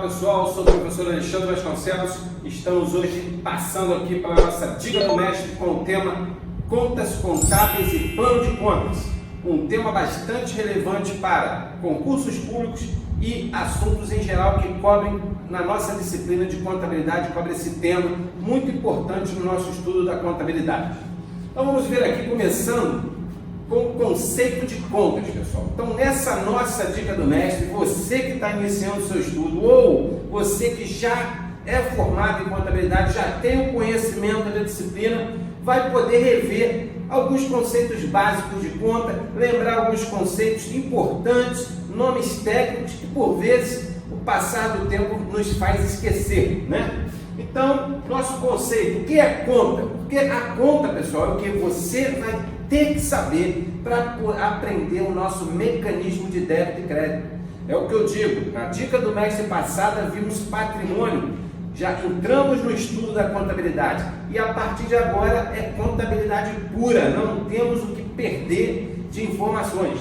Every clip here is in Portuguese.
pessoal, sou o professor Alexandre Vasconcelos. Estamos hoje passando aqui para a nossa Dica do Mestre com o tema Contas Contábeis e Plano de Contas. Um tema bastante relevante para concursos públicos e assuntos em geral que cobrem na nossa disciplina de contabilidade, cobre esse tema muito importante no nosso estudo da contabilidade. Então vamos ver aqui, começando com o conceito de contas, pessoal. Então, nessa nossa Dica do Mestre, você que está iniciando o seu estudo ou você que já é formado em contabilidade, já tem o conhecimento da disciplina, vai poder rever alguns conceitos básicos de conta, lembrar alguns conceitos importantes, nomes técnicos que, por vezes, o passar do tempo nos faz esquecer, né? Então, nosso conceito, o que é conta? Porque a conta, pessoal, é o que você vai ter que saber para aprender o nosso mecanismo de débito e crédito. É o que eu digo, na Dica do Mestre passada vimos patrimônio, já entramos no estudo da contabilidade e a partir de agora é contabilidade pura, não temos o que perder de informações.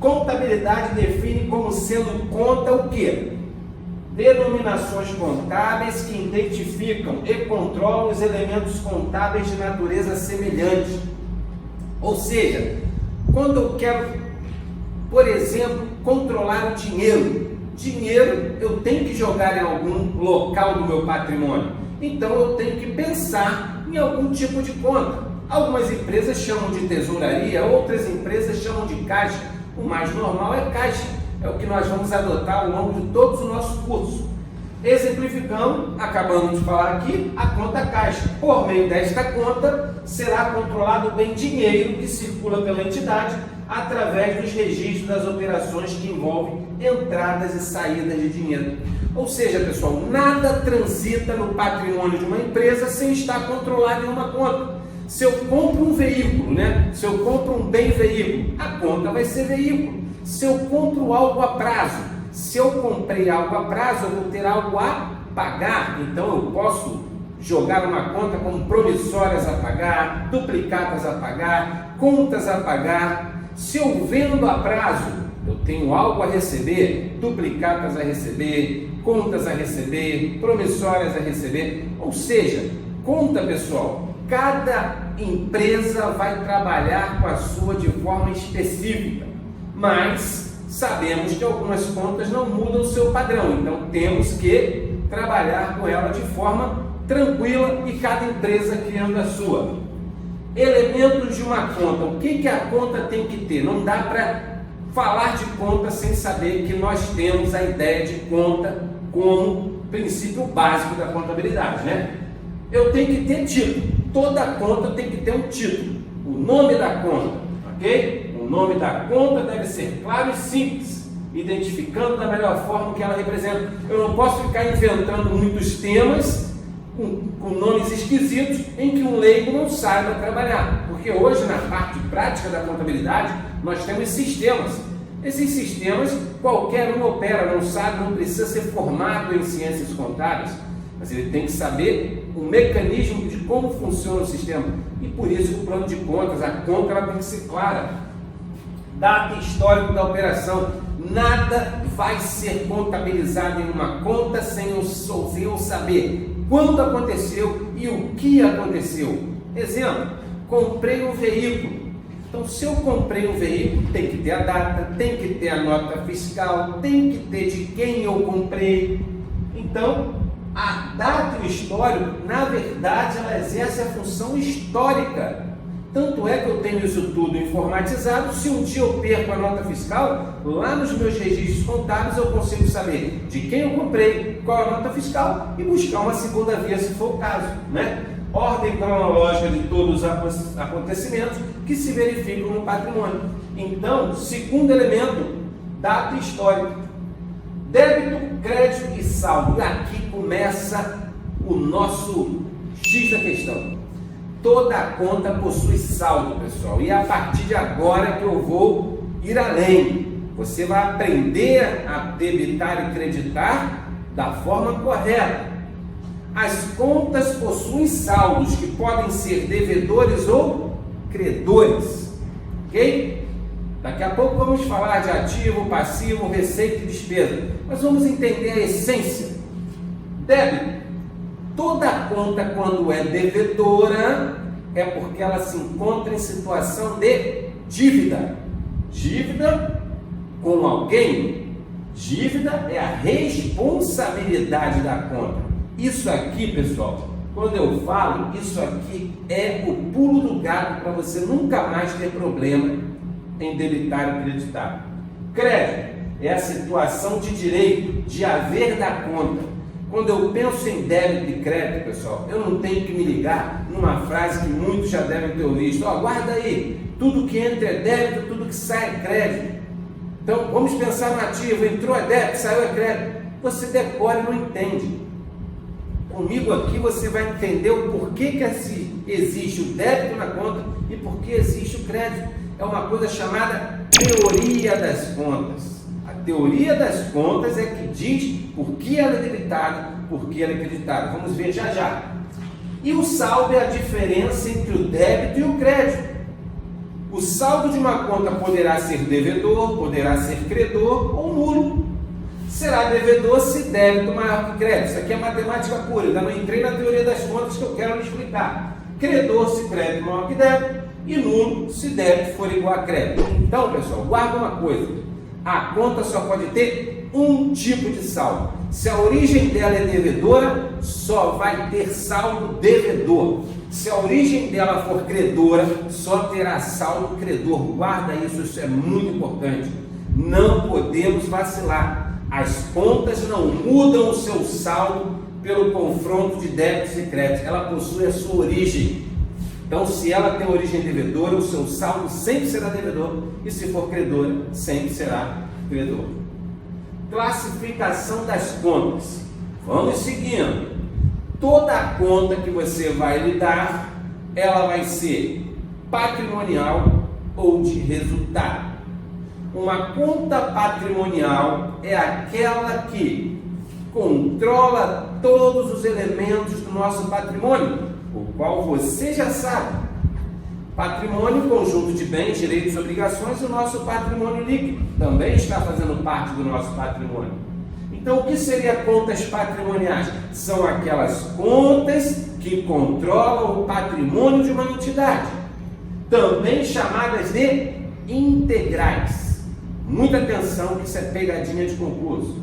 Contabilidade define como sendo conta o quê? Denominações contábeis que identificam e controlam os elementos contábeis de natureza semelhante. Ou seja, quando eu quero, por exemplo, controlar o dinheiro, eu tenho que jogar em algum local do meu patrimônio. Então eu tenho que pensar em algum tipo de conta. Algumas empresas chamam de tesouraria, outras empresas chamam de caixa. O mais normal é caixa. É o que nós vamos adotar ao longo de todos os nossos cursos. Exemplificando, acabamos de falar aqui, a conta caixa. Por meio desta conta, será controlado o bem dinheiro que circula pela entidade através dos registros das operações que envolvem entradas e saídas de dinheiro. Ou seja, pessoal, nada transita no patrimônio de uma empresa sem estar controlado em uma conta. Se eu compro um veículo, Se eu compro um bem veículo, a conta vai ser veículo. Se eu compro algo a prazo, se eu comprei algo a prazo, eu vou ter algo a pagar. Então eu posso jogar uma conta com promissórias a pagar, duplicatas a pagar, contas a pagar. Se eu vendo a prazo, eu tenho algo a receber, duplicatas a receber, contas a receber, promissórias a receber. Ou seja, conta, pessoal, cada empresa vai trabalhar com a sua de forma específica, mas sabemos que algumas contas não mudam o seu padrão, então temos que trabalhar com ela de forma tranquila e cada empresa criando a sua. Elementos de uma conta, o que a conta tem que ter? Não dá para falar de conta sem saber que nós temos a ideia de conta como princípio básico da contabilidade, Eu tenho que ter título, toda conta tem que ter um título, o nome da conta, ok? O nome da conta deve ser claro e simples, identificando da melhor forma o que ela representa. Eu não posso ficar inventando muitos temas com nomes esquisitos em que um leigo não saiba trabalhar, porque hoje na parte prática da contabilidade nós temos sistemas. Esses sistemas qualquer um opera, não sabe, não precisa ser formado em ciências contábeis, mas ele tem que saber o mecanismo de como funciona o sistema. E por isso o plano de contas, a conta ela tem que ser clara. Data e histórico da operação. Nada vai ser contabilizado em uma conta sem eu saber quando aconteceu e o que aconteceu. Exemplo, comprei um veículo. Então, se eu comprei um veículo, tem que ter a data, tem que ter a nota fiscal, tem que ter de quem eu comprei. Então, a data e o histórico, na verdade, ela exerce a função histórica. Tanto é que eu tenho isso tudo informatizado. Se um dia eu perco a nota fiscal, lá nos meus registros contábeis eu consigo saber de quem eu comprei, qual a nota fiscal e buscar uma segunda via se for o caso, Ordem cronológica de todos os acontecimentos que se verificam no patrimônio. Então, segundo elemento, data e histórico. Débito, crédito e saldo. E aqui começa o nosso X da questão. Toda conta possui saldo, pessoal, e a partir de agora que eu vou ir além. Você vai aprender a debitar e creditar da forma correta. As contas possuem saldos que podem ser devedores ou credores, ok? Daqui a pouco vamos falar de ativo, passivo, receita e despesa. Mas vamos entender a essência. Débito. Toda conta, quando é devedora, é porque ela se encontra em situação de dívida. Dívida com alguém. Dívida é a responsabilidade da conta. Isso aqui, pessoal, quando eu falo, isso aqui é o pulo do gato para você nunca mais ter problema em debitar e creditar. Crédito é a situação de direito, de haver da conta. Quando eu penso em débito e crédito, pessoal, eu não tenho que me ligar numa frase que muitos já devem ter visto. Guarda aí, tudo que entra é débito, tudo que sai é crédito. Então, vamos pensar no ativo, entrou é débito, saiu é crédito. Você decora e não entende. Comigo aqui você vai entender o porquê que existe o débito na conta e por que existe o crédito. É uma coisa chamada teoria das contas. A teoria das contas é que diz por que ela é debitada, por que ela é creditada. Vamos ver já já. E o saldo é a diferença entre o débito e o crédito. O saldo de uma conta poderá ser devedor, poderá ser credor ou nulo. Será devedor se débito maior que crédito. Isso aqui é matemática pura, ainda não entrei na teoria das contas que eu quero lhe explicar. Credor se crédito maior que débito e nulo se débito for igual a crédito. Então, pessoal, guarda uma coisa. A conta só pode ter um tipo de saldo. Se a origem dela é devedora, só vai ter saldo devedor. Se a origem dela for credora, só terá saldo credor. Guarda isso, isso é muito importante. Não podemos vacilar. As contas não mudam o seu saldo pelo confronto de débitos e créditos. Ela possui a sua origem. Então, se ela tem origem devedora, o seu saldo sempre será devedor, e se for credora, sempre será credor. Classificação das contas. Vamos seguindo. Toda conta que você vai lidar, ela vai ser patrimonial ou de resultado. Uma conta patrimonial é aquela que controla todos os elementos do nosso patrimônio, o qual você já sabe. Patrimônio, conjunto de bens, direitos e obrigações, e o nosso patrimônio líquido também está fazendo parte do nosso patrimônio. Então, o que seria contas patrimoniais? São aquelas contas que controlam o patrimônio de uma entidade, também chamadas de integrais. Muita atenção, que isso é pegadinha de concurso.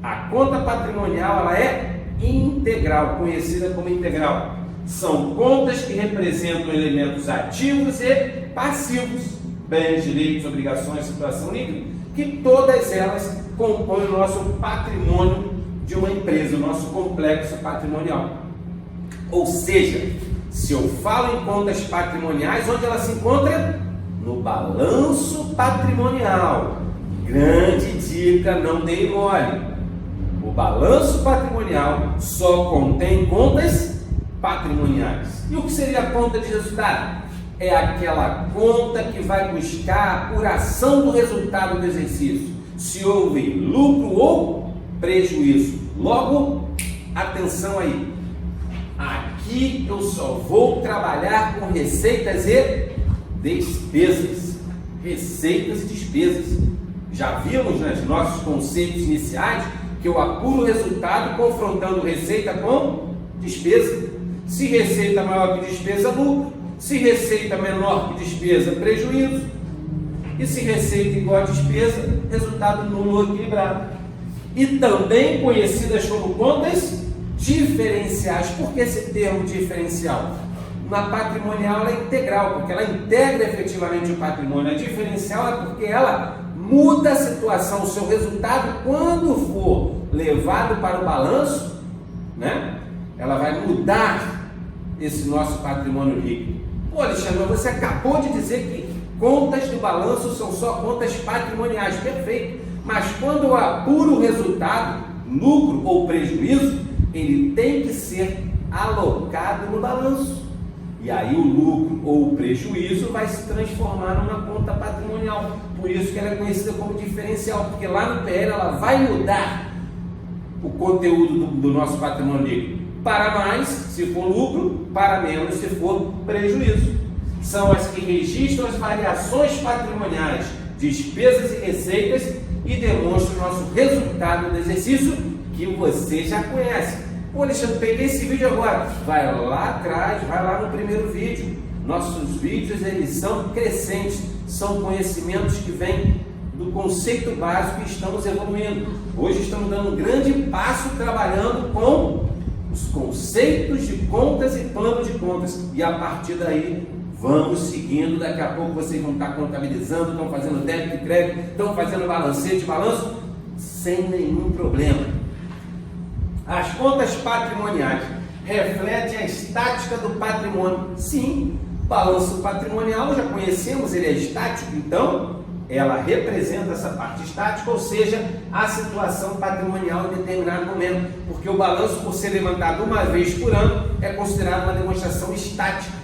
A conta patrimonial, ela é integral, conhecida como integral. São contas que representam elementos ativos e passivos, bens, direitos, obrigações, situação líquida, que todas elas compõem o nosso patrimônio de uma empresa, o nosso complexo patrimonial. Ou seja, se eu falo em contas patrimoniais, onde ela se encontra? No balanço patrimonial. Grande dica, não dei mole. O balanço patrimonial só contém contas patrimoniais. E o que seria a conta de resultado? É aquela conta que vai buscar a apuração do resultado do exercício, se houve lucro ou prejuízo. Logo, atenção aí. Aqui eu só vou trabalhar com receitas e despesas. Receitas e despesas. Já vimos nos nossos conceitos iniciais que eu apuro o resultado confrontando receita com despesa. Se receita maior que despesa, lucro. Se receita menor que despesa, prejuízo. E se receita igual a despesa, resultado nulo ou equilibrado. E também conhecidas como contas diferenciais. Por que esse termo diferencial? Na patrimonial ela é integral, porque ela integra efetivamente o patrimônio. A diferencial é porque ela muda a situação, o seu resultado, quando for levado para o balanço, né? Ela vai mudar esse nosso patrimônio líquido. Pô, Alexandre, você acabou de dizer que contas do balanço são só contas patrimoniais. Perfeito. Mas quando eu apuro o resultado, lucro ou prejuízo, ele tem que ser alocado no balanço. E aí o lucro ou o prejuízo vai se transformar numa conta patrimonial. Por isso que ela é conhecida como diferencial, porque lá no PL ela vai mudar o conteúdo do nosso patrimônio líquido. Para mais, se for lucro, para menos, se for prejuízo. São as que registram as variações patrimoniais despesas e receitas e demonstra o nosso resultado do exercício que você já conhece. Pô, Alexandre, peguei esse vídeo agora. Vai lá atrás, vai lá no primeiro vídeo. Nossos vídeos, eles são crescentes, são conhecimentos que vêm do conceito básico e estamos evoluindo. Hoje estamos dando um grande passo trabalhando com os conceitos de contas e plano de contas. E a partir daí, vamos seguindo. Daqui a pouco vocês vão estar contabilizando, estão fazendo débito e crédito, estão fazendo balancete e balanço, sem nenhum problema. As contas patrimoniais refletem a estática do patrimônio. Sim, balanço patrimonial já conhecemos, ele é estático, então ela representa essa parte estática, ou seja, a situação patrimonial em determinado momento, porque o balanço, por ser levantado uma vez por ano, é considerado uma demonstração estática,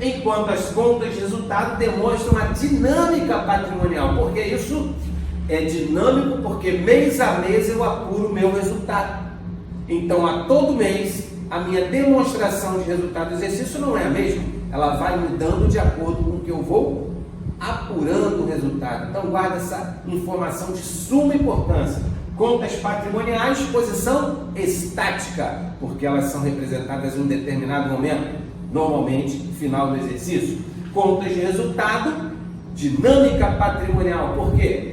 enquanto as contas de resultado demonstram a dinâmica patrimonial, porque isso é dinâmico, porque mês a mês eu apuro o meu resultado. Então, a todo mês, a minha demonstração de resultado do exercício não é a mesma, ela vai mudando de acordo com o que eu vou apurando o resultado. Então, guarda essa informação de suma importância. Contas patrimoniais, posição estática, porque elas são representadas em um determinado momento, normalmente final do exercício. Contas de resultado, dinâmica patrimonial, por quê?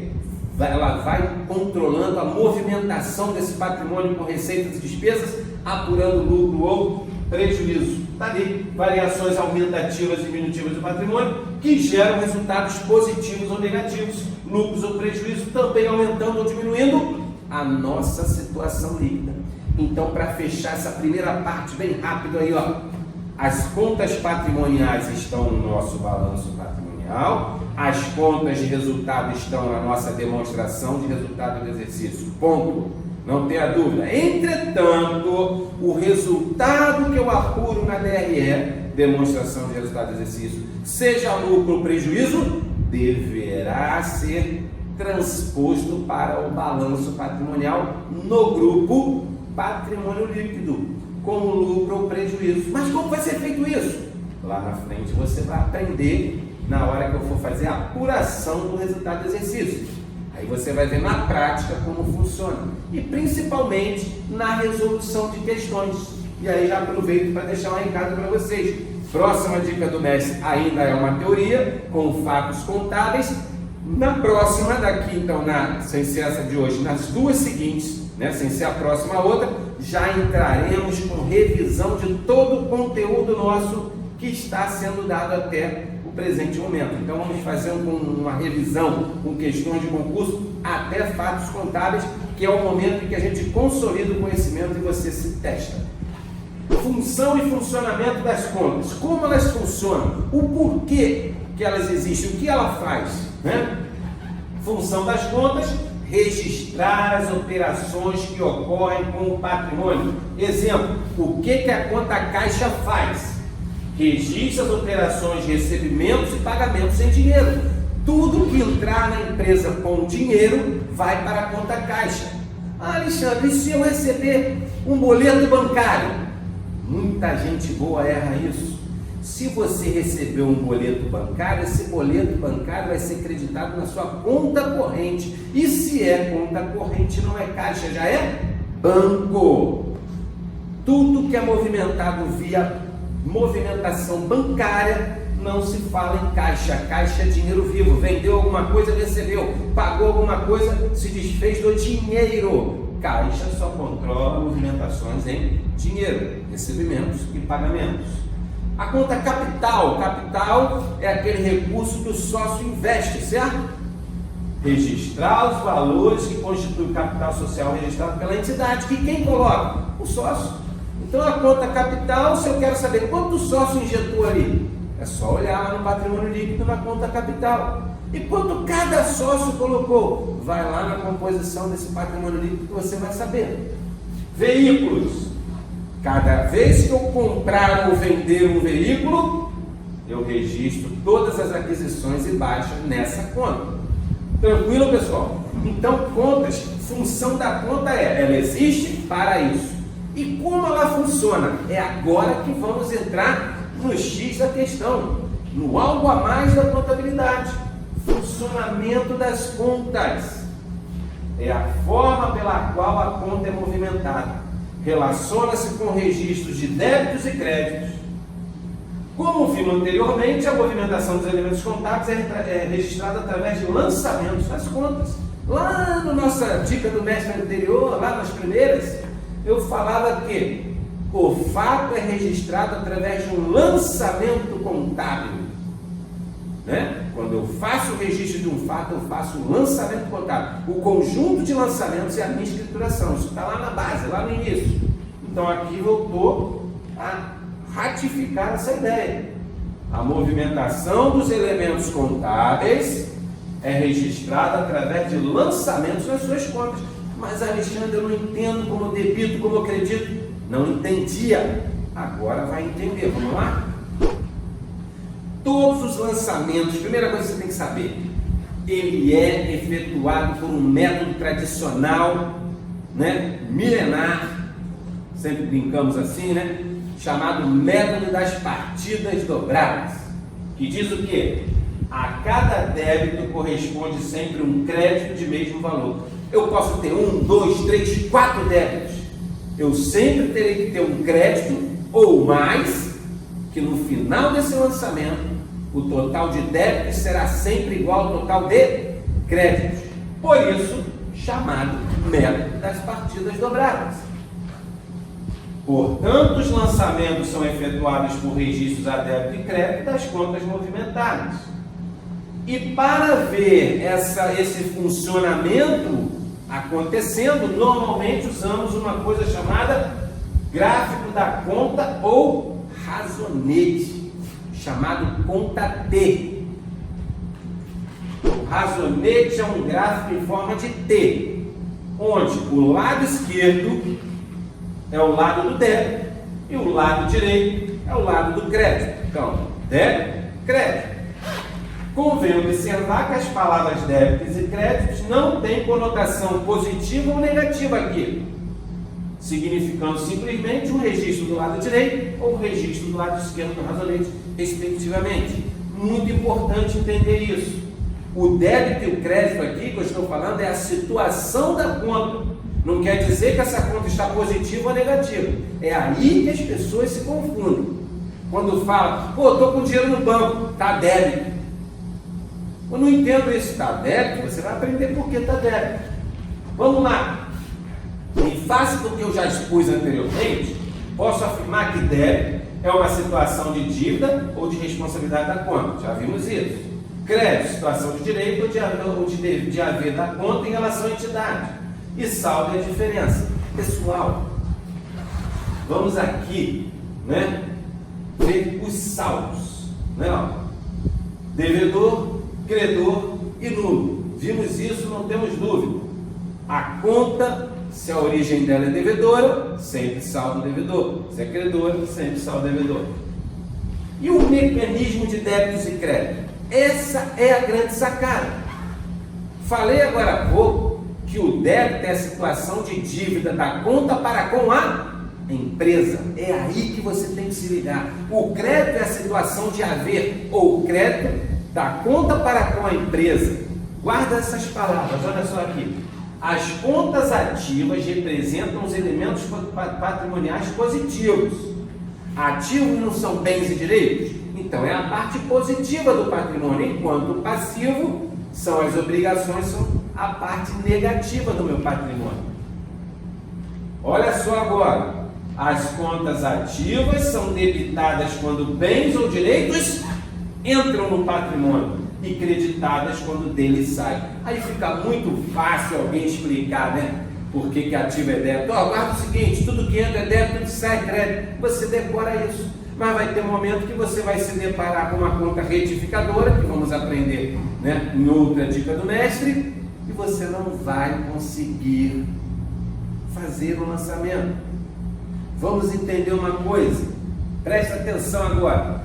Ela vai controlando a movimentação desse patrimônio com receitas e despesas, apurando lucro ou prejuízo. Está ali, variações aumentativas e diminutivas do patrimônio, que geram resultados positivos ou negativos, lucros ou prejuízo, também aumentando ou diminuindo a nossa situação líquida. Então, para fechar essa primeira parte bem rápido aí, ó, as contas patrimoniais estão no nosso balanço patrimonial, as contas de resultado estão na nossa demonstração de resultado do exercício, ponto, não tenha dúvida. Entretanto, o resultado que eu apuro na DRE, demonstração de resultado do exercício, seja lucro ou prejuízo, deverá ser transposto para o balanço patrimonial no grupo patrimônio líquido, como lucro ou prejuízo. Mas como vai ser feito isso? Lá na frente você vai aprender na hora que eu for fazer a apuração do resultado do exercício. Aí você vai ver na prática como funciona. E principalmente na resolução de questões. E aí já aproveito para deixar um recado para vocês. Próxima dica do mestre ainda é uma teoria com fatos contábeis. Na próxima, daqui então, sem ser essa de hoje, nas duas seguintes, né, sem ser a próxima a outra, já entraremos com revisão de todo o conteúdo nosso que está sendo dado até o presente momento. Então vamos fazer uma revisão com questões de concurso até fatos contábeis, que é o momento em que a gente consolida o conhecimento e você se testa. Função e funcionamento das contas. Como elas funcionam? O porquê que elas existem? O que ela faz? Né? Função das contas: registrar as operações que ocorrem com o patrimônio. Exemplo, o que a conta caixa faz? Registra as operações de recebimentos e pagamentos em dinheiro. Tudo que entrar na empresa com dinheiro vai para a conta caixa. Ah, Alexandre, e se eu receber um boleto bancário? Muita gente boa erra isso. Se você receber um boleto bancário, esse boleto bancário vai ser creditado na sua conta corrente. E se é conta corrente, não é caixa, já é banco. Tudo que é movimentado via movimentação bancária não se fala em caixa. Caixa é dinheiro vivo. Vendeu alguma coisa, recebeu. Pagou alguma coisa, se desfez do dinheiro. Caixa só controla movimentações em dinheiro, recebimentos e pagamentos. A conta capital. Capital é aquele recurso que o sócio investe, certo? Registrar os valores que constituem o capital social registrado pela entidade. Que quem coloca? O sócio. Então a conta capital, se eu quero saber quanto o sócio injetou ali, é só olhar lá no patrimônio líquido na conta capital. E quanto cada sócio colocou? Vai lá na composição desse patrimônio líquido que você vai saber. Veículos. Cada vez que eu comprar ou vender um veículo, eu registro todas as aquisições e baixas nessa conta. Tranquilo, pessoal? Então, contas, função da conta ela existe para isso. E como ela funciona? É agora que vamos entrar no X da questão, no algo a mais da contabilidade. funcionamento das contas. É a forma pela qual a conta é movimentada. Relaciona-se com registros de débitos e créditos. Como vimos anteriormente, a movimentação dos elementos contábeis é registrada através de lançamentos das contas. Lá na nossa dica do mestre anterior, lá nas primeiras, eu falava que o fato é registrado através de um lançamento contábil. Né? Quando eu faço o registro de um fato, eu faço um lançamento contábil. O conjunto de lançamentos é a minha escrituração. Isso está lá na base, lá no início. Então aqui voltou a ratificar essa ideia. A movimentação dos elementos contábeis é registrada através de lançamentos nas suas contas. Mas, Alexandre, eu não entendo como eu debito, como eu acredito. Não entendia. Agora vai entender. Vamos lá? Todos os lançamentos, primeira coisa que você tem que saber, ele é efetuado por um método tradicional, né, milenar, sempre brincamos assim, né, chamado método das partidas dobradas, que diz o quê? A cada débito corresponde sempre um crédito de mesmo valor. Eu posso ter 1, 2, 3, 4 débitos. Eu sempre terei que ter um crédito ou mais, que no final desse lançamento, o total de débitos será sempre igual ao total de créditos. Por isso, chamado método das partidas dobradas. Portanto, os lançamentos são efetuados por registros a débito e crédito das contas movimentadas. E para ver esse funcionamento acontecendo, normalmente usamos uma coisa chamada gráfico da conta ou razonete, chamado conta T. O razonete é um gráfico em forma de T, onde o lado esquerdo é o lado do débito e o lado direito é o lado do crédito. Então, débito, crédito. Convém observar que as palavras débitos e créditos não têm conotação positiva ou negativa aqui, significando simplesmente um registro do lado direito ou um registro do lado esquerdo do razonete, respectivamente. Muito importante entender isso. O débito e o crédito aqui que eu estou falando é a situação da conta. Não quer dizer que essa conta está positiva ou negativa. É aí que as pessoas se confundem. Quando fala, pô, estou com dinheiro no banco, está débito. Eu não entendo isso, está débito, você vai aprender por que está débito. Vamos lá. Em face do que eu já expus anteriormente, posso afirmar que débito é uma situação de dívida ou de responsabilidade da conta. Já vimos isso. Crédito, situação de direito ou de haver da conta em relação à entidade. E saldo é a diferença. Pessoal, vamos aqui, né, ver os saldos. Né, ó. Devedor, credor e nulo. Vimos isso, não temos dúvida. A conta, se a origem dela é devedora, sempre saldo devedor. Se é credora, sempre saldo devedor. E o mecanismo de débitos e créditos? Essa é a grande sacada. Falei agora há pouco que o débito é a situação de dívida da conta para com a empresa. É aí que você tem que se ligar. O crédito é a situação de haver ou crédito da conta para com a empresa. Guarda essas palavras, olha só aqui. As contas ativas representam os elementos patrimoniais positivos. Ativos não são bens e direitos? Então é a parte positiva do patrimônio, enquanto o passivo são as obrigações, são a parte negativa do meu patrimônio. Olha só agora, as contas ativas são debitadas quando bens ou direitos entram no patrimônio e creditadas quando dele saem. Aí fica muito fácil alguém explicar, né? Por que ativo é débito? Guarda o seguinte, tudo que entra é débito, tudo que sai é crédito. Você decora isso. Mas vai ter um momento que você vai se deparar com uma conta retificadora, que vamos aprender, né, em outra dica do mestre, e você não vai conseguir fazer o lançamento. Vamos entender uma coisa, presta atenção agora.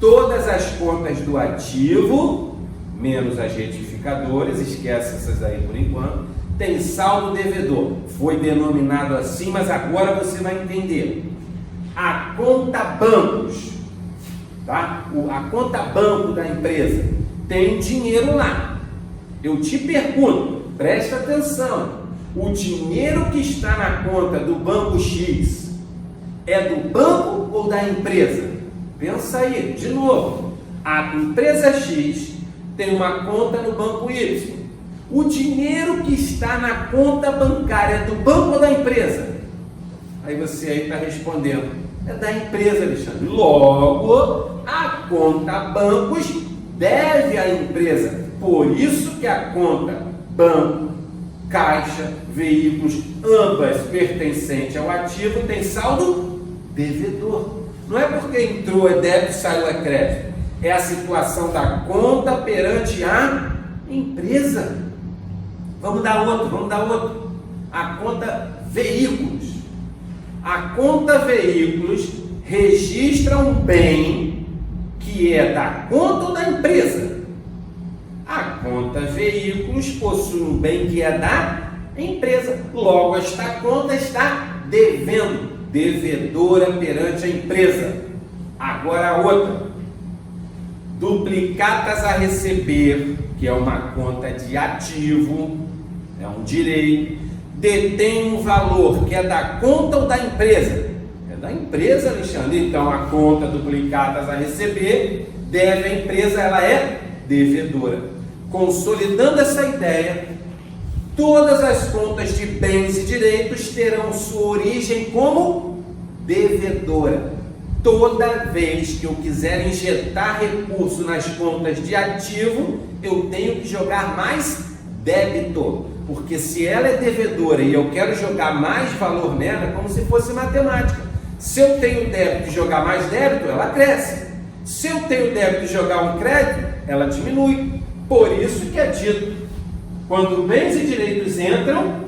Todas as contas do ativo, menos as retificadoras, esquece essas aí por enquanto, tem saldo devedor. Foi denominado assim, mas agora você vai entender. A conta bancos, tá? A conta banco da empresa tem dinheiro lá. Eu te pergunto, presta atenção, o dinheiro que está na conta do banco X é do banco ou da empresa? Pensa aí, de novo, a empresa X tem uma conta no banco Y. O dinheiro que está na conta bancária é do banco ou da empresa? Aí você aí está respondendo, é da empresa, Alexandre. Logo, a conta bancos deve à empresa. Por isso que a conta banco, caixa, veículos, ambas pertencentes ao ativo, tem saldo devedor. Não é porque entrou é débito e saiu é crédito. É a situação da conta perante a empresa. Vamos dar outro. A conta veículos. A conta veículos registra um bem que é da conta ou da empresa. A conta veículos possui um bem que é da empresa. Logo, esta conta está devendo, devedora perante a empresa. Agora a outra. Duplicatas a receber, que é uma conta de ativo, é um direito, detém um valor que é da conta ou da empresa? É da empresa, Alexandre. Então a conta duplicatas a receber deve à empresa, ela é devedora. Consolidando essa ideia, todas as contas de bens e direitos terão sua origem como devedora. Toda vez que eu quiser injetar recurso nas contas de ativo, eu tenho que jogar mais débito, porque se ela é devedora e eu quero jogar mais valor nela, é como se fosse matemática. Se eu tenho débito e jogar mais débito, ela cresce. Se eu tenho débito e jogar um crédito, ela diminui. Por isso que é dito, quando bens e direitos entram,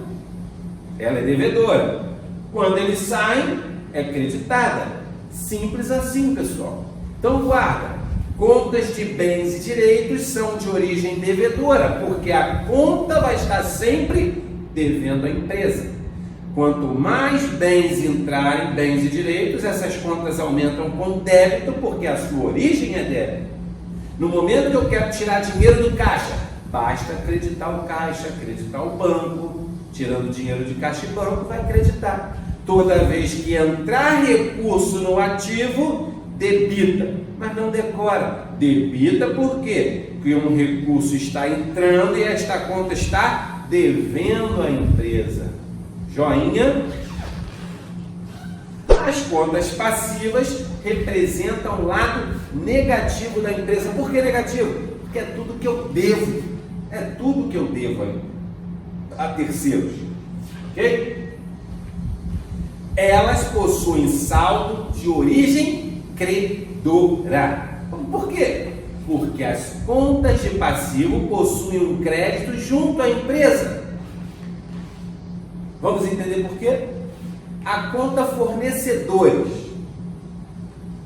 ela é devedora. Quando eles saem, é creditada. Simples assim, pessoal. Então guarda, contas de bens e direitos são de origem devedora, porque a conta vai estar sempre devendo à empresa. Quanto mais bens entrarem, bens e direitos, essas contas aumentam com débito, porque a sua origem é débito. No momento que eu quero tirar dinheiro do caixa, basta acreditar o caixa, acreditar o banco. Tirando dinheiro de caixa e banco, vai acreditar. Toda vez que entrar recurso no ativo, debita, mas não decora. Debita por quê? Porque um recurso está entrando e esta conta está devendo à empresa. Joinha? As contas passivas representam o lado negativo da empresa. Por que negativo? Porque é tudo que eu devo. É tudo que eu devo a terceiros. Ok? Elas possuem saldo de origem credora. Por quê? Porque as contas de passivo possuem um crédito junto à empresa. Vamos entender por quê? A conta fornecedores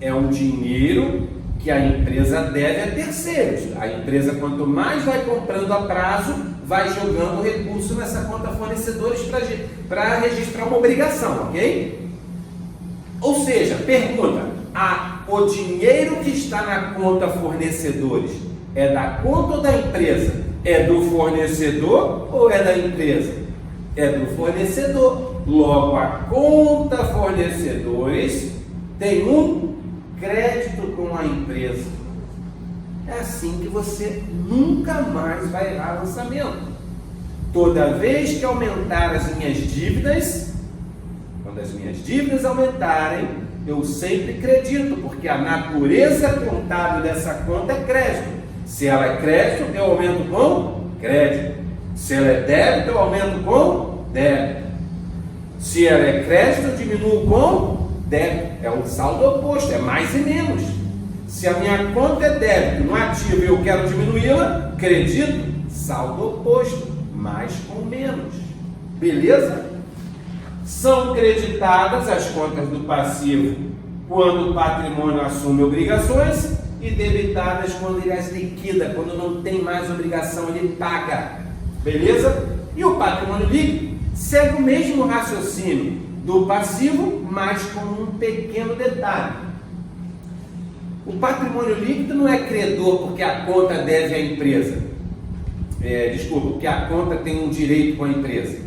é um dinheiro que a empresa deve a terceiros. A empresa, quanto mais vai comprando a prazo, vai jogando recurso nessa conta fornecedores para registrar uma obrigação, ok? Ou seja, pergunta, o dinheiro que está na conta fornecedores é da conta ou da empresa? É do fornecedor ou é da empresa? É do fornecedor. Logo, a conta fornecedores tem um crédito com a empresa. É assim que você nunca mais vai errar lançamento. Toda vez que aumentar as minhas dívidas, quando as minhas dívidas aumentarem, eu sempre credito, porque a natureza contábil dessa conta é crédito. Se ela é crédito, eu aumento com crédito. Se ela é débito, eu aumento com débito. Se ela é crédito, eu diminuo com débito. É um saldo oposto, é mais e menos. Se a minha conta é débito no ativo e eu quero diminuí-la, credito, saldo oposto, mais com menos. Beleza? São creditadas as contas do passivo quando o patrimônio assume obrigações e debitadas quando ele as liquida, quando não tem mais obrigação, ele paga. Beleza? E o patrimônio líquido segue o mesmo raciocínio do passivo, mas com um pequeno detalhe. O patrimônio líquido não é credor porque a conta deve à empresa. Porque a conta tem um direito com a empresa.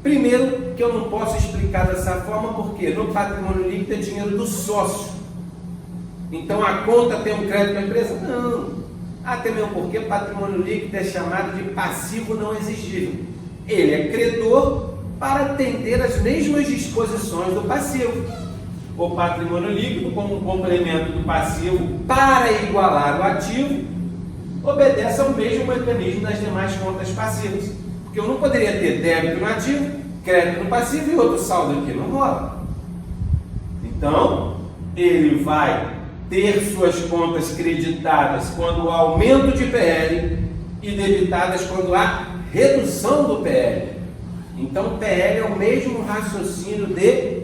Primeiro, que eu não posso explicar dessa forma, porque no patrimônio líquido é dinheiro do sócio. Então a conta tem um crédito com a empresa? Não. Até mesmo porque patrimônio líquido é chamado de passivo não exigível. Ele é credor para atender as mesmas disposições do passivo. O patrimônio líquido, como um complemento do passivo para igualar o ativo, obedece ao mesmo mecanismo das demais contas passivas. Porque eu não poderia ter débito no ativo, crédito no passivo e outro saldo aqui, não rola. Então, ele vai ter suas contas creditadas quando há aumento de PL e debitadas quando há redução do PL. Então, PL é o mesmo raciocínio de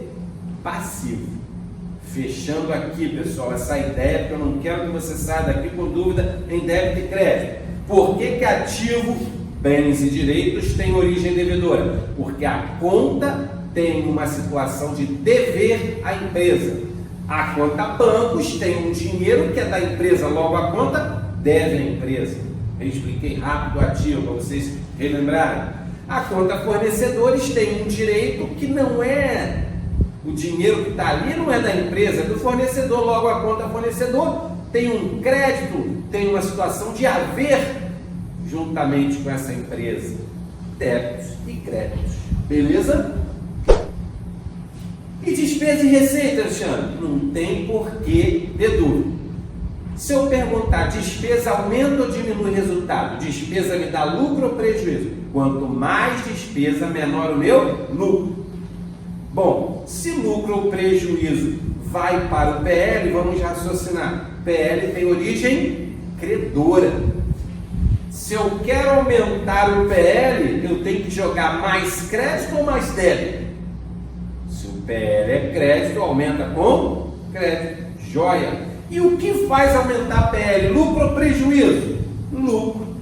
passivo. Fechando aqui, pessoal, essa ideia, porque eu não quero que você saia daqui com dúvida em débito e crédito. Por que ativo, bens e direitos têm origem devedora? Porque a conta tem uma situação de dever à empresa. A conta bancos tem um dinheiro que é da empresa, logo a conta deve à empresa. Eu expliquei rápido o ativo para vocês relembrarem. A conta fornecedores tem um direito que não é o dinheiro que está ali, não é da empresa, é do fornecedor, logo a conta fornecedor tem um crédito, tem uma situação de haver juntamente com essa empresa, débitos e créditos, beleza? E despesa e receita, Alexandre? Não tem por que ter dúvida. Se eu perguntar, despesa aumenta ou diminui o resultado? Despesa me dá lucro ou prejuízo? Quanto mais despesa, menor o meu lucro. Bom, se lucro ou prejuízo vai para o PL, vamos raciocinar. PL tem origem credora. Se eu quero aumentar o PL, eu tenho que jogar mais crédito ou mais débito? Se o PL é crédito, aumenta com crédito. Joia. E o que faz aumentar a PL? Lucro ou prejuízo? Lucro.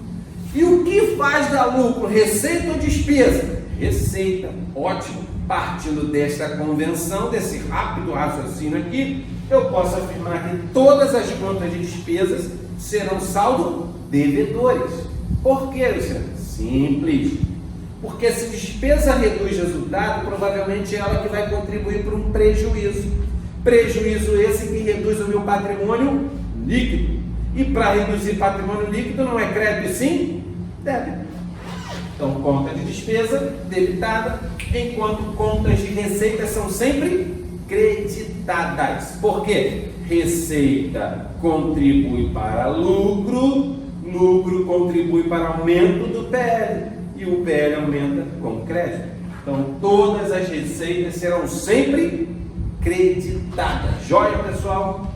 E o que faz dar lucro? Receita ou despesa? Receita. Ótimo. Partindo desta convenção, desse rápido raciocínio aqui, eu posso afirmar que todas as contas de despesas serão saldo devedores. Por quê, Luciano? Simples. Porque se despesa reduz resultado, provavelmente é ela que vai contribuir para um prejuízo. Prejuízo esse que reduz o meu patrimônio líquido. E para reduzir patrimônio líquido não é crédito e sim débito. Então, conta de despesa debitada, enquanto contas de receita são sempre creditadas. Por quê? Receita contribui para lucro, lucro contribui para aumento do PL e o PL aumenta com crédito. Então, todas as receitas serão sempre creditadas. Joia, pessoal?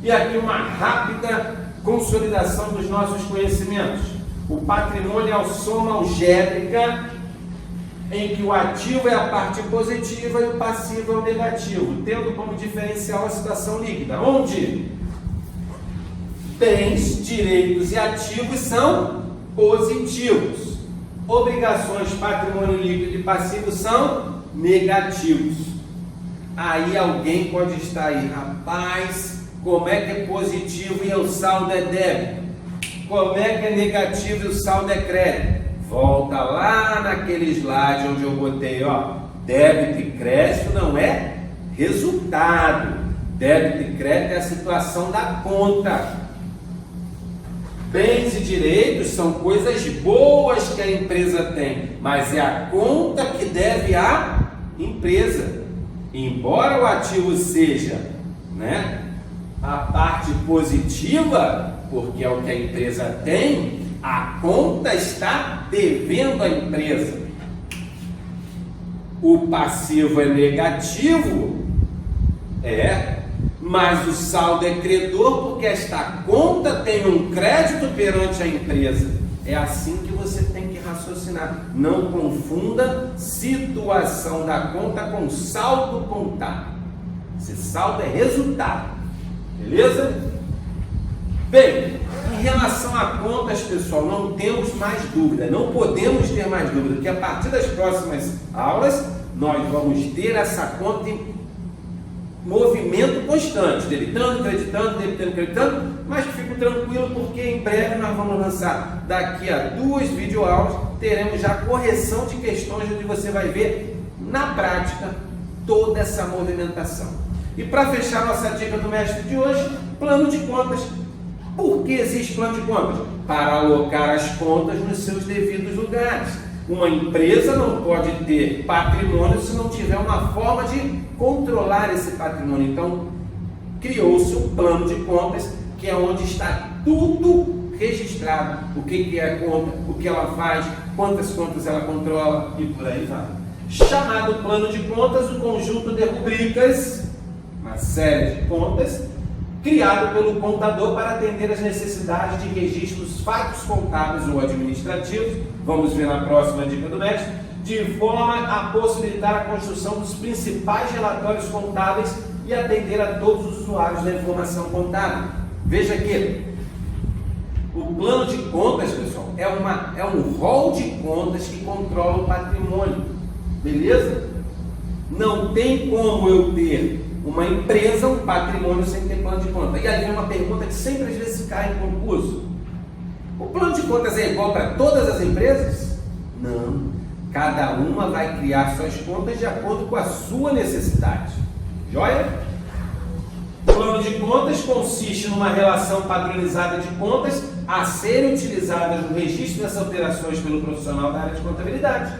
E aqui uma rápida consolidação dos nossos conhecimentos. O patrimônio é a soma algébrica em que o ativo é a parte positiva e o passivo é o negativo, tendo como diferencial a situação líquida, onde bens, direitos e ativos são positivos. Obrigações, patrimônio líquido e passivo são negativos. Aí alguém pode estar aí, rapaz, como é que é positivo e o saldo é débito? Como é que é negativo e o saldo é crédito? Volta lá naquele slide onde eu botei, ó, débito e crédito não é resultado. Débito e crédito é a situação da conta. Bens e direitos são coisas boas que a empresa tem, mas é a conta que deve à empresa. Embora o ativo seja, a parte positiva, porque é o que a empresa tem, a conta está devendo à empresa. O passivo é negativo, mas o saldo é credor porque esta conta tem um crédito perante a empresa. É assim que você tem que raciocinar. Não confunda situação da conta com saldo contábil. Esse saldo é resultado. Beleza? Bem, em relação a contas, pessoal, não temos mais dúvida, não podemos ter mais dúvida, porque a partir das próximas aulas nós vamos ter essa conta movimento constante, debitando, creditando, mas fico tranquilo porque em breve nós vamos lançar, daqui a 2 videoaulas, teremos já correção de questões onde você vai ver na prática toda essa movimentação. E para fechar nossa dica do mestre de hoje, plano de contas. Por que existe plano de contas? Para alocar as contas nos seus devidos lugares. Uma empresa não pode ter patrimônio se não tiver uma forma de controlar esse patrimônio. Então, criou-se um plano de contas, que é onde está tudo registrado. O que é a conta, o que ela faz, quantas contas ela controla e por aí vai. Chamado plano de contas, o conjunto de rubricas, uma série de contas, criado pelo contador para atender às necessidades de registros fatos contábeis ou administrativos, vamos ver na próxima dica do mestre, de forma a possibilitar a construção dos principais relatórios contábeis e atender a todos os usuários da informação contábil. Veja aqui, o plano de contas, pessoal, é um rol de contas que controla o patrimônio, beleza? Não tem como eu ter uma empresa, um patrimônio sem ter plano de conta. E ali é uma pergunta que sempre às vezes cai em concurso. O plano de contas é igual para todas as empresas? Não. Cada uma vai criar suas contas de acordo com a sua necessidade. Joia? O plano de contas consiste numa relação padronizada de contas a serem utilizadas no registro dessas operações pelo profissional da área de contabilidade.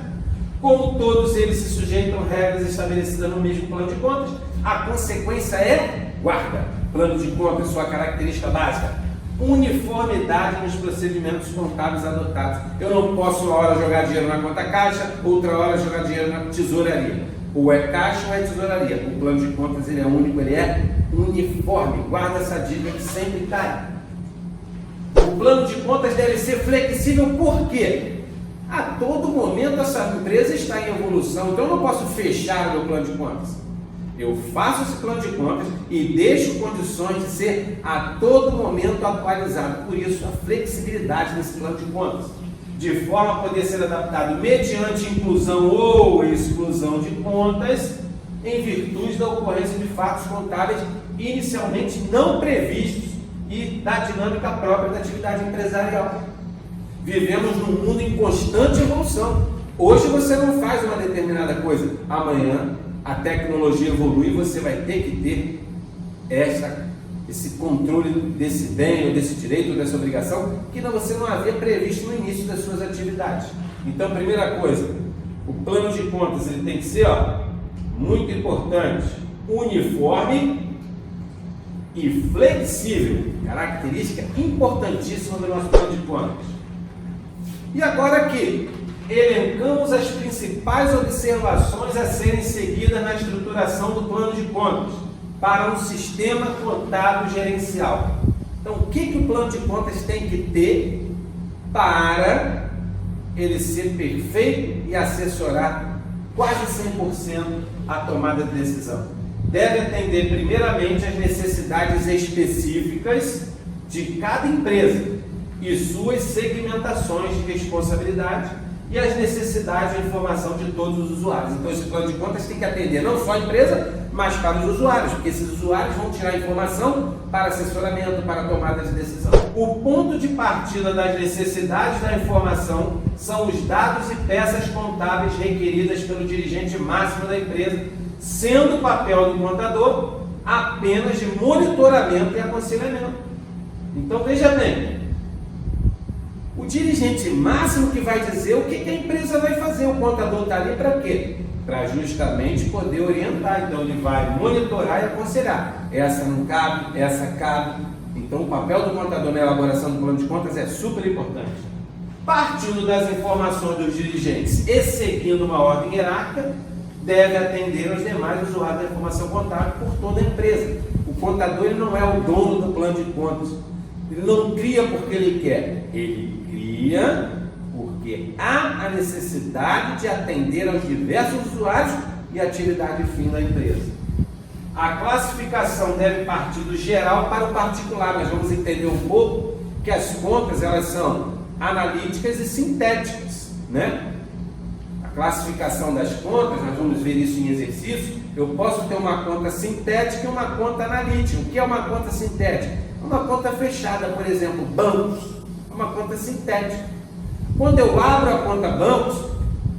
Como todos eles se sujeitam a regras estabelecidas no mesmo plano de contas, a consequência é guarda. Plano de contas, sua característica básica: uniformidade nos procedimentos contábeis adotados. Eu não posso uma hora jogar dinheiro na conta caixa, outra hora jogar dinheiro na tesouraria. Ou é caixa ou é tesouraria. O plano de contas ele é único, ele é uniforme. Guarda essa dica que sempre está aí. O plano de contas deve ser flexível, por quê? A todo momento essa empresa está em evolução, então eu não posso fechar o meu plano de contas. Eu faço esse plano de contas e deixo condições de ser a todo momento atualizado. Por isso, a flexibilidade nesse plano de contas, de forma a poder ser adaptado mediante inclusão ou exclusão de contas, em virtude da ocorrência de fatos contábeis inicialmente não previstos e da dinâmica própria da atividade empresarial. Vivemos num mundo em constante evolução. Hoje você não faz uma determinada coisa, amanhã a tecnologia evolui e você vai ter que ter esse controle desse bem, ou desse direito, ou dessa obrigação, que você não havia previsto no início das suas atividades. Então, primeira coisa, o plano de contas ele tem que ser muito importante, uniforme e flexível, característica importantíssima do nosso plano de contas. E agora aqui, elencamos as principais observações a serem seguidas na estruturação do plano de contas para um sistema contábil gerencial. Então, o que o plano de contas tem que ter para ele ser perfeito e assessorar quase 100% a tomada de decisão? Deve atender primeiramente às necessidades específicas de cada empresa e suas segmentações de responsabilidade e as necessidades de informação de todos os usuários. Então esse plano de contas tem que atender não só a empresa, mas para os usuários, porque esses usuários vão tirar informação para assessoramento, para tomada de decisão. O ponto de partida das necessidades da informação são os dados e peças contábeis requeridas pelo dirigente máximo da empresa, sendo o papel do contador apenas de monitoramento e aconselhamento. Então veja bem, o dirigente máximo que vai dizer o que a empresa vai fazer, o contador está ali para quê? Para justamente poder orientar. Então ele vai monitorar e aconselhar. Essa não cabe, essa cabe. Então o papel do contador na elaboração do plano de contas é super importante. Partindo das informações dos dirigentes e seguindo uma ordem hierárquica, deve atender aos demais usuários da informação contábil por toda a empresa. O contador ele não é o dono do plano de contas. Ele não cria porque ele quer. Ele cria porque há a necessidade de atender aos diversos usuários e atividade fim da empresa. A classificação deve partir do geral para o particular. Nós vamos entender um pouco que as contas elas são analíticas e sintéticas, né? A classificação das contas, nós vamos ver isso em exercício. Eu posso ter uma conta sintética e uma conta analítica. O que é uma conta sintética? Uma conta fechada, por exemplo, bancos, uma conta sintética. Quando eu abro a conta bancos,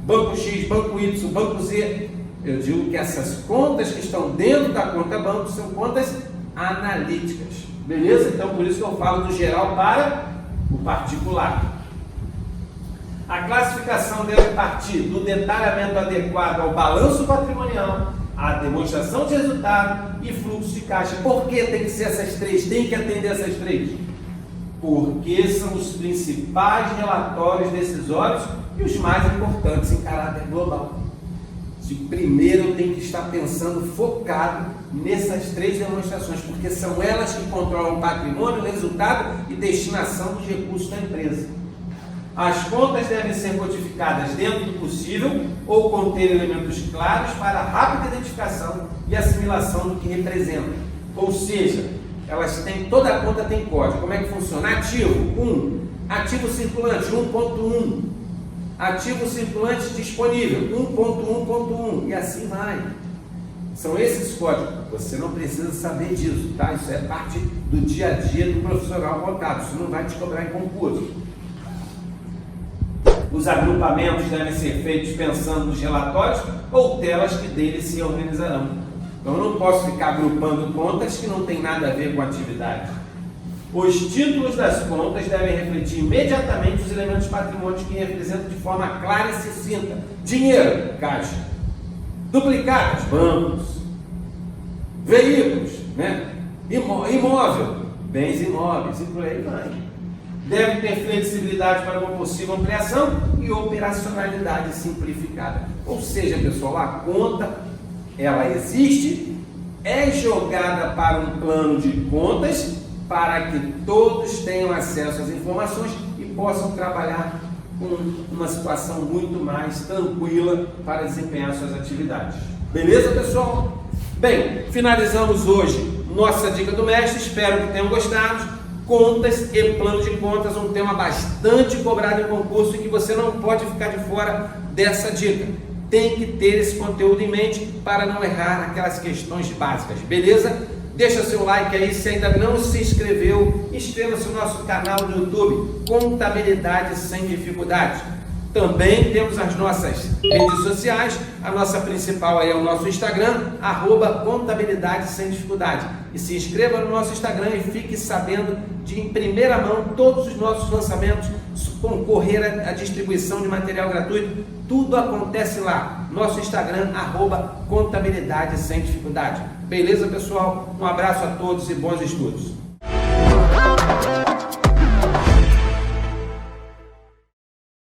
banco X, banco Y, banco Z, eu digo que essas contas que estão dentro da conta banco são contas analíticas. Beleza? Então, por isso que eu falo do geral para o particular. A classificação deve partir do detalhamento adequado ao balanço patrimonial, à demonstração de resultado e fluxo de caixa. Por que tem que ser essas três? Tem que atender essas três? Porque são os principais relatórios decisórios e os mais importantes em caráter global. Primeiro eu tenho que estar pensando focado nessas três demonstrações, porque são elas que controlam o patrimônio, o resultado e destinação dos recursos da empresa. As contas devem ser codificadas dentro do possível ou conter elementos claros para rápida identificação e assimilação do que representam. Ou seja, toda a conta tem código. Como é que funciona? Ativo 1, ativo circulante 1.1, ativo circulante disponível 1.1.1 e assim vai. São esses códigos. Você não precisa saber disso, tá? Isso é parte do dia a dia do profissional contábil. Isso não vai te cobrar em concurso. Os agrupamentos devem ser feitos pensando nos relatórios ou telas que deles se organizarão. Então eu não posso ficar agrupando contas que não tem nada a ver com a atividade. Os títulos das contas devem refletir imediatamente os elementos patrimônios que representam de forma clara e sucinta. Dinheiro, caixa. Duplicados, bancos. Veículos, imóvel, bens imóveis e por aí vai. Deve ter flexibilidade para uma possível ampliação e operacionalidade simplificada. Ou seja, pessoal, a conta, ela existe, é jogada para um plano de contas para que todos tenham acesso às informações e possam trabalhar com uma situação muito mais tranquila para desempenhar suas atividades. Beleza, pessoal? Bem, finalizamos hoje nossa dica do mestre, espero que tenham gostado. Contas e plano de contas, um tema bastante cobrado em concurso e que você não pode ficar de fora dessa dica. Tem que ter esse conteúdo em mente para não errar aquelas questões básicas, beleza? Deixa seu like aí, se ainda não se inscreveu, inscreva-se no nosso canal do YouTube, Contabilidade Sem Dificuldades. Também temos as nossas redes sociais, a nossa principal aí é o nosso Instagram, @Contabilidade Sem Dificuldade. E se inscreva no nosso Instagram e fique sabendo de em primeira mão todos os nossos lançamentos, concorrer à distribuição de material gratuito, tudo acontece lá. Nosso Instagram, @Contabilidade Sem Dificuldade. Beleza, pessoal? Um abraço a todos e bons estudos.